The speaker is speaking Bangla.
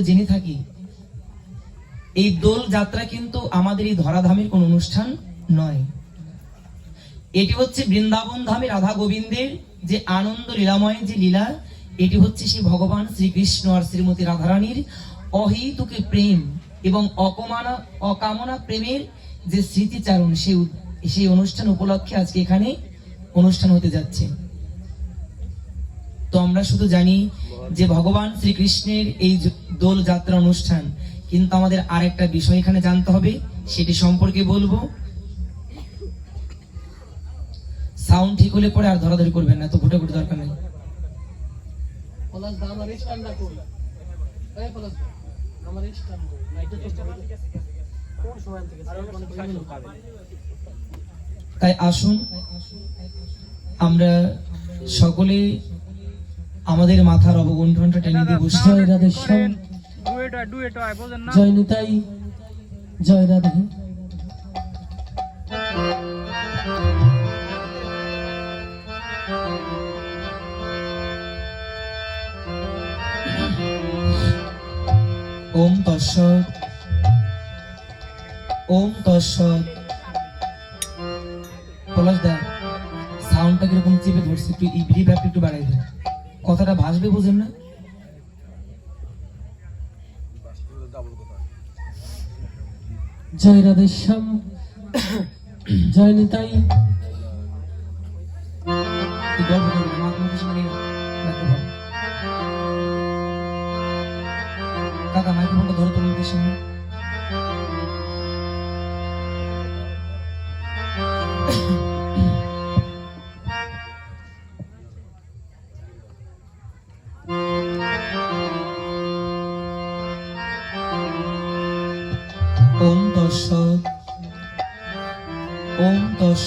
জেনে থাকি এই দোল যাত্রা কিন্তু আমাদের এই ধরাধামের কোন অনুষ্ঠান নয়। এটি হচ্ছে বৃন্দাবন ধামে রাধা গোবিন্দের যে আনন্দ লীলাময় যে লীলা, এটি হচ্ছে সেই ভগবান শ্রীকৃষ্ণ আর শ্রীমতী রাধারানীর অহেতুক প্রেম এবং অকামনা প্রেমের যে স্মৃতিচারণ, সেই অনুষ্ঠান উপলক্ষে আজকে এখানে অনুষ্ঠান হতে যাচ্ছে। তো আমরা শুধু জানি যে ভগবান শ্রীকৃষ্ণের এই দোল যাত্রা অনুষ্ঠান, কিন্তু আমাদের আরেকটা বিষয় এখানে জানতে হবে, সেটি সম্পর্কে বলবো। সাউন্ড ঠিক হলে পরে আর ধরাধরি করবেন না, তো ভুটাভুটি দরকার নেই। তাই আসুন আমরা সকলে আমাদের মাথার অবগুণ্ঠনটা টেনে দিয়ে বসে। জয় রাধে শ্যাম, জয় নিতাই, জয় রাধে। ওম তৎসৎ, ওম তৎসৎ। পলাশ দা, সাউন্ডটা কিরকম চেপে ধরছে, একটু ইবরি ব্যাপটা একটু বাড়াই দেন, কথাটা ভাসবে, বুঝেন না? জয় রাধে শ্যাম, জয় নিতাই। কাকা মাইক্রোফোনটা ধরো তো লোকের সামনে। ওম তৎসৎ, ওম তৎসৎ।